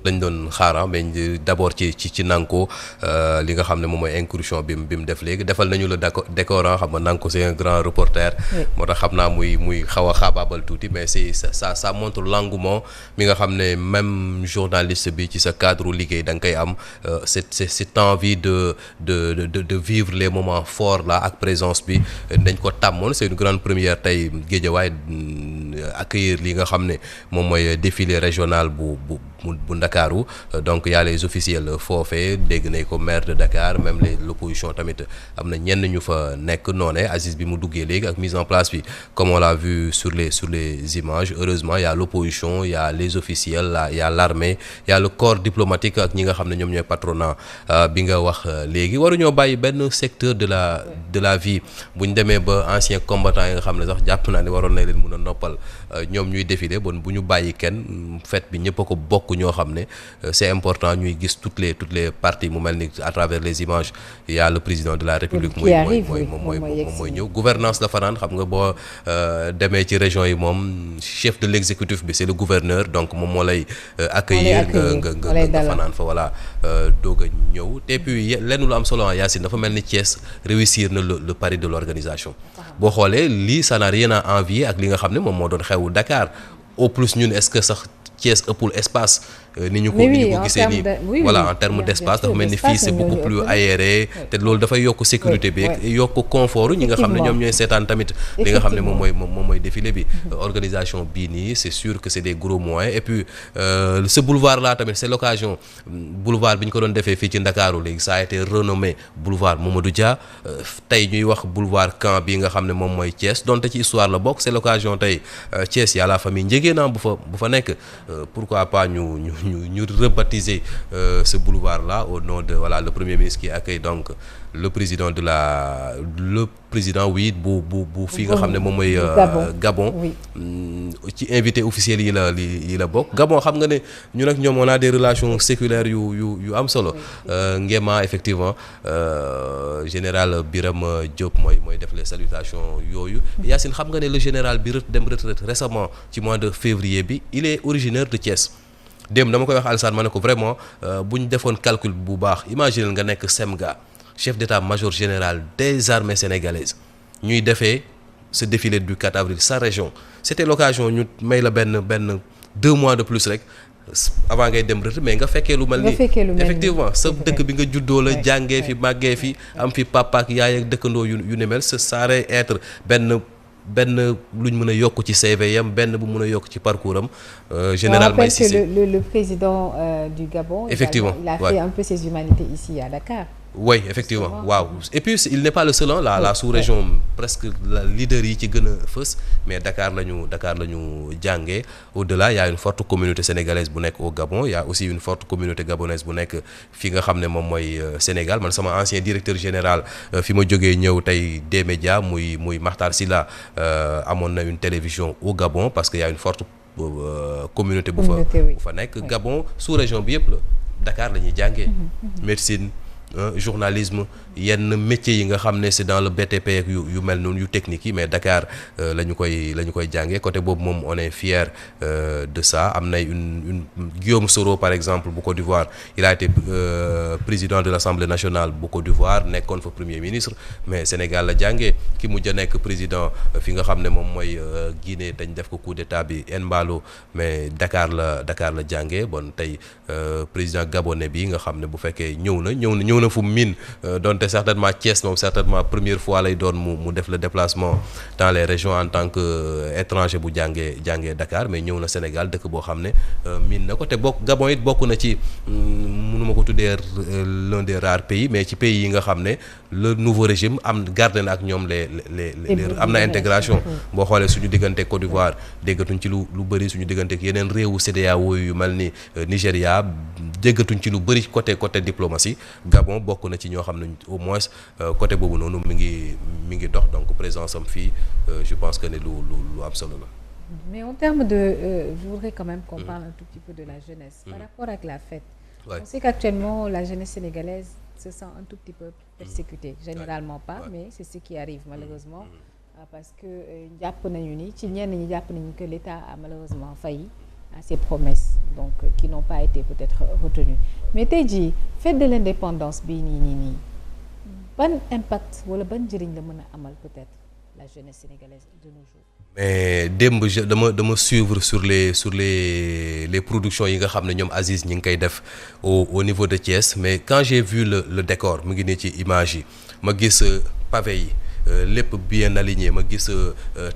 lañ doon xaara mais d'abord ci Nanko li nga xam ne moom mooy incursion bi mu def léegi defal nañu le décor xam nga Nanko c'est un grand reporter. moo tax xam naa muy xaw a xaabaabal tuuti mais ça montre l'engouement mi nga xam ne même journaliste bi ci sa cadre liggéey da nga koy am cette envie de vivre les moments forts là ak présence bi dañ ko tàmmoon c'est une grande première tey Guédiawaye accueillir li nga xam ne moom mooy défilé régional bu Ndakaaru donc y a les officiels foofee dégg nañ ko maire de Dakar même l'opposition tamit am na ñenn ñu fa nekk noone Aziz bi mu duggee léegi ak mise en place bi comme on l'a vu sur les images heureusement y a l'opposition y a les officiels y a l'armée y a le corps diplomatique ak ñi nga xam ne ñoom ñooy patronat bi nga wax léegi waruñoo bàyyi benn secteur de la vie bu ñu demee ba anciens combattants yi nga xam ne sax jàpp naa ne waroon na leen mun a noppal ñoom ñuy défiler bon bu ñu bàyyi kenn fête bi ñëpp a ko bokk ñoo xam ne c'est important ñuy gis toutes les parties mu mel ni à travers les images il y a le président de la République mooy ñëw gouvernance la fanaan xam nga boo demee ci région yi moom chef de l'exécutif bi c'est le gouverneur donc moom moo lay accueillir nga fanaan fa voilà doog a ñëw et puis lenn lu am solo Yacine dafa mel ni Thiès réussir na le pari de l'organisation boo xoolee lii ça n'a rien à envier ak li nga xam ne moom moo doon xew Dakar au plus ñun est-ce que sax Thiès ëppul espace ni ñu ko gisee nii voilà en termes d'espace dafa mel ni fii c'est beaucoup plus aéré te loolu dafay yokk sécurité bi yokk confort ñi nga xam ne ñoom ñooy seetaan tamit li nga xam ne moom mooy défilé bi organisation bii nii c'est sûr que c'est des gros moyens et puis ce boulevard là tamit c'est l'occasion boulevard bi ñu ko doon defee fii ci Ndakaaru léegi ça a été renommé boulevard Mamadou Dia tey ñuy wax boulevard Caen bii nga xam ne moom mooy Thiès donte ci histoire la bokk c'est l'occasion tey Thiès y a la famille Ndiéguène bu fa nekk pourquoi pas ñu rebaptiser ce boulevard là au nom de voilà le premier ministre qui accueille donc le président oui bu fii nga xam ne moom mooy Gabon ci invité officiels yi la bokk Gabon xam nga ne ñun ak ñoom on a des relations séculaires yu am solo Nguema effectivement général Birame Diop mooy def les salutations yooyu Yacine xam nga ne le général bi dem retraite récemment ci mois de février bi il est originaire de Thiès démb dama koy wax Alassane ma ne ko vraiment bu ñu defoon calcul bu baax imaginer nga nekk SEMGA chef d'état-major général des armées sénégalaises ñuy defee ce défilé du 4 avril sa région c'était l'occasion ñu may la benn 2 mois de plus rek avant ngay dem retraite mais nga fekkee lu mel ni effectivement sa dëkk bi nga juddoo la jàngee fi màggee fi am fi papa ak yaay ak dëkkandoo yu ne mel ça saurait être benn luñ mën a yokk ci CV yam benn bu mën a yokk ci parcours am général Maï Cissé le président du Gabon effectivement il a fait un peu ses humanités ici à Dakar. Oui effectivement waaw et puis il n'est pas le seul la sous-région presque la leader yi ci gën a fës mais Dakar la ñu jàngee au-delà il y a une forte communauté sénégalaise bu nekk au Gabon il y a aussi une forte communauté gabonaise bu nekk fi nga xam ne moom mooy Sénégal man sama ancien directeur général fi ma jógee ñëw tey des médias muy Makhtar Sylla amoon na une télévision au Gabon parce que y a une forte communauté bu fa nekk Gabon sous-région bi yëpp la Dakar la ñuy jàngee médecine journalisme yenn métiers yi nga xam ne c'est dans le BTP ak yu mel noonu yu technique yi mais Dakar la ñu koy jàngee côté boobu moom on est fier de ça am na une Guillaume Soro par exemple bu Côte d'Ivoire il a été président de l'Assemblée nationale bu Côte d'Ivoire nekkoon fa premier ministre mais Sénégal la jàngee ki mujj a nekk président fi nga xam ne moom mooy Guinée dañ def ko coup d'état bi Embalo mais Dakar la jàngee bon tey président gabonais bi nga xam ne bu fekkee ñëw na fu miin donte certainement Thiès moom certainement première fois lay doon mu def le déplacement dans les régions en tant que étranger bu jàngee Dakar mais ñëw na Sénégal dëkk boo xam ne miin na ko te Gabon it bokk na ci mënuma ko tuddee l'un des rares pays mais ci pays yi nga xam ne le nouveau régime gardé na ak ñoom les am na intégration boo xoolee suñu diggante Côte d'Ivoire déggatuñ ci lu bëri suñu diggante ak yeneen réewu CEDEAO yu mel ni Nigéria déggatuñ ci lu bëri côté diplomatie Gabon bokk na ci ñoo xam ne au moins côté boobu noonu mi ngi dox donc présence am fii je pense que ne lu am solo la. Mais en termes de je voudrais quand même qu'on parle un tout petit peu de la jeunesse par rapport ak la fête. On sait qu'actuellement la jeunesse sénégalaise se sent un tout petit peu persécutée généralement pas mais c'est ce qui arrive malheureusement parce que jàpp nañu ni ci ñenn ñi jàpp nañu que l'État a malheureusement failli à ses promesses donc qui n'ont pas été peut-être retenus mais tey jii fête de l'indépendance bii nii ban impact wala ban njëriñ la mën a amal peut-être la jeunesse sénégalaise de nos jours. mais démb dama suivre sur les productions yi nga xam ne ñoom Aziz ñi ngi koy def au niveau de Thiès mais quand j'ai vu le décor mu ngi nii ci image yi ma gis pavé yi lépp bien aligné ma gis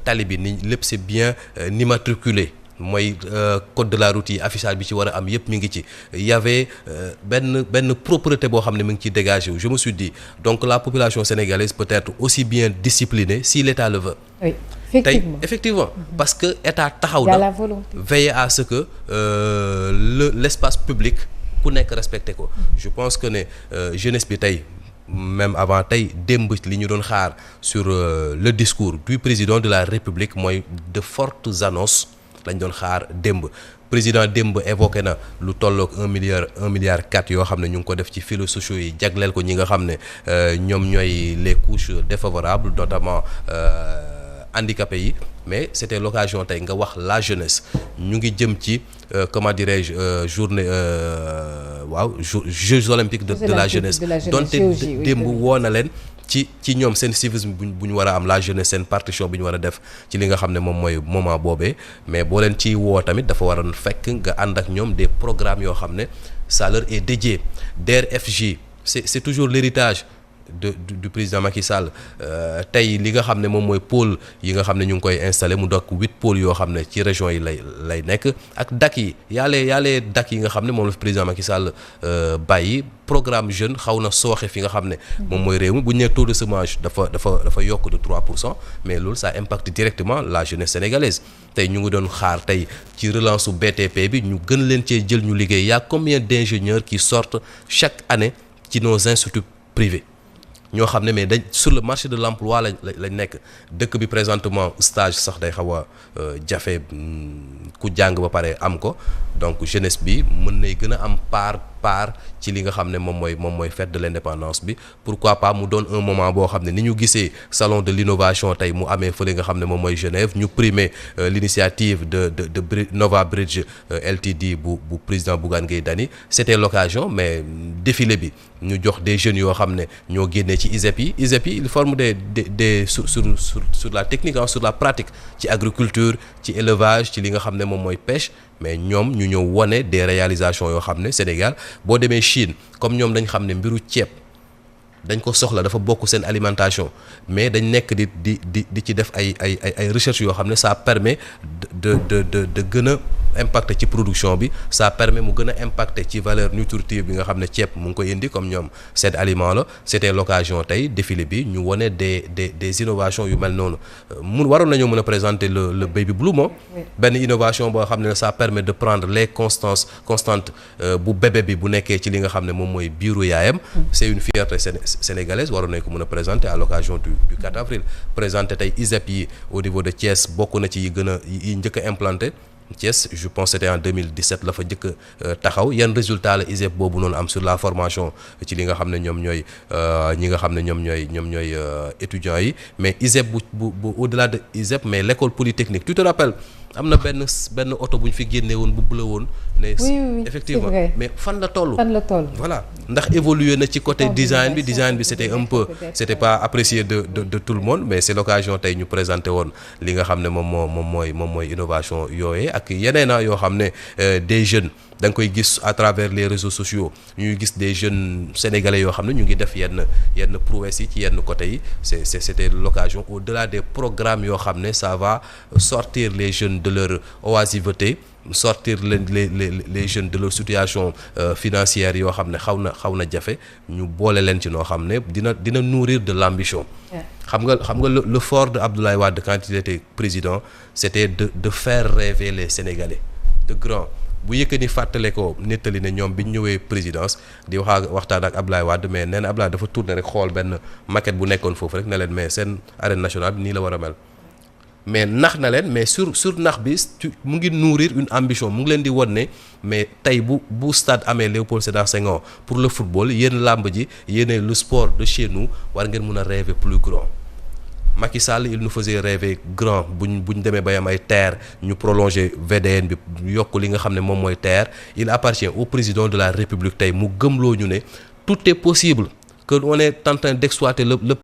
tali bi ni lépp c'est bien immatriculé mooy code de la route yi affichage bi ci war a am yëpp mi ngi ci y avait benn propreté boo xam ne mi ngi ciy dégagé wu je me suis dit donc la population sénégalaise peut être aussi bien disciplinée si l'État le veut. Oui. Effectivement parce que état taxaw na veiller à ce que l'espace public ku nekk respecté ko je pense que ne jeunesse bi tey même avant tey démb li ñu doon xaar sur le discours du président de la République mooy de fortes annonces lañ doon xaar démb président démb évoqué na lu tolloog 1 milliard 4 yoo xam ne ñu ngi ko def ci filets sociaux yi jagleel ko ñi nga xam ne ñoom ñooy les couches défavorables notamment handicapés yi mais c'était l'occasion tey nga wax la jeunesse ñu ngi jëm ci comment dirais-je journée Jeux olympiques de la jeunesse donte démb woo na leen ci ñoom seen civisme bu ñu war a am la jeunesse seen partition bi ñu war a def ci li nga xam ne moom mooy moment boobee mais boo leen ciy woo tamit dafa war a fekk nga ànd ak ñoom des programmes yoo xam ne ça leur est dédié DER/FJ c'est toujours l'héritage du président Macky Sall tey li nga xam ne moom mooy pôle yi nga xam ne ñu ngi koy installé mu dokk 8 pôles yoo xam ne ci région yi lay nekk ak DAC yi yaalee DAC yi nga xam ne moom la fi président Macky Sall bàyyi programme jeune xaw na sooxe fi nga xam ne moom mooy réew mi bu ñu nee taux de chômage dafa yokk de 3% mais loolu ça impacte directement la jeunesse sénégalaise tey ñu ngi doon xaar tey ci relance su BTP bi ñu gën leen cee jël ñu liggéey y a combien d'ingénieurs qui sortent chaque année ci nos instituts privés ñoo xam ne mais dañ sur le marché de l'emploi lañ nekk dëkk bi présentement stage sax day xaw a jafe ku jàng ba pare am ko donc jeunesse bi mën nay gën a am part ci li nga xam ne moom mooy fête de l'indépendance bi pourquoi pas mu doon un moment boo xam ne ni ñu gisee salon de l'innovation tey mu amee fële nga xam ne moom mooy Genève ñu primer l'initiative de Nova Bridge LTD bu président Bougane Gueye Dany c'était l'occasion mais défilé bi ñu jox des jeunes yoo xam ne ñoo génnee ci ISEP yi ils forment des sur la technique sur la pratique ci agriculture ci élevage ci li nga xam ne moom mooy pêche mais ñoom ñu ñëw wone des réalisations yoo xam ne Sénégal boo demee Chine comme ñoom dañ xam ne mbiru ceeb dañ ko soxla dafa bokk seen alimentation mais dañ nekk di ci def ay recherches yoo xam ne ça permet de gën a impacter ci production bi ça permet mu gën a impacter ci valeur nutritive bi nga xam ne ceeb mu ngi koy indi comme ñoom seen aliment la c'était l'occasion tey défilé bi ñu wone des innovations yu mel noonu waroon nañoo mën a présenter le baby blue moom benn innovation boo xam ne ça permet de prendre les constantes bu bébé bi bu nekkee ci li nga xam ne moom mooy biiru yaayam c'est une fierté sénégalaise waroon nañ ko mën a présenter à l'occasion du 4 avril présenter tey ISEP yi au niveau de Thiès bokk na ci yi njëkk a implanté Thiès je pense c'était en 2017 la fa njëkk taxaw yan résultat la ISEP boobu noonu am sur la formation ci li nga xam ne ñoom ñooy ñi nga xam ne ñoom ñooy étudiants yi mais ISEP bu au-delà de ISEP mais l'école polytechnique tu te rappelles am na benn oto bu ñu fi génne woon bu bleu woon ne oui, effectivement mais fan la toll voilà ndax évoluer na ci côté design bi c'était un peu c'était pas apprécié de tout le monde mais c'est l'occasion tey ñu présenter woon li nga xam ne moom mooy innovation yooyee ak yeneen yoo xam ne des jeunes da nga koy gis à travers les réseaux sociaux ñuy gis des jeunes sénégalais yoo xam ne ñu ngi def yenn prouesses yi ci yenn côté yi c'était l'occasion au-delà des programmes yoo xam ne ça va sortir les jeunes de leur oisiveté sortir les jeunes de leur situation financière yoo xam ne xaw na jafe ñu boole leen ci noo xam ne dina nourrir de l'ambition xam nga le fort de Abdoulaye Wade quand il était président c'était de faire rêver les Sénégalais de grand bu Yékini fàttale ko nettali ne ñoom bi ñu ñëwee présidence di waxtaan ak Abdoulaye Wade mais nee na Abdoulaye dafa tourner rek xool benn maquette bu nekkoon foofu rek ne leen mais seen arène nationale bi nii la war a mel mais nax na leen mais sur nax bi mu ngi nourrir une ambition mu ngi leen di won ne mais tey bu stade amee Léopold Sédar Senghor pour le football yéen làmb ji yéen le sport de chez nous war ngeen mun a rêver plus grand Macky Sall il nous faisait rêver grand buñ demee bay am ay terre ñu prolonger VDN bi yokk li nga xam ne moom mooy terre il appartient au président de la République tey mu gëmloo ñu ne tout est possible que on est en train d'exploiter le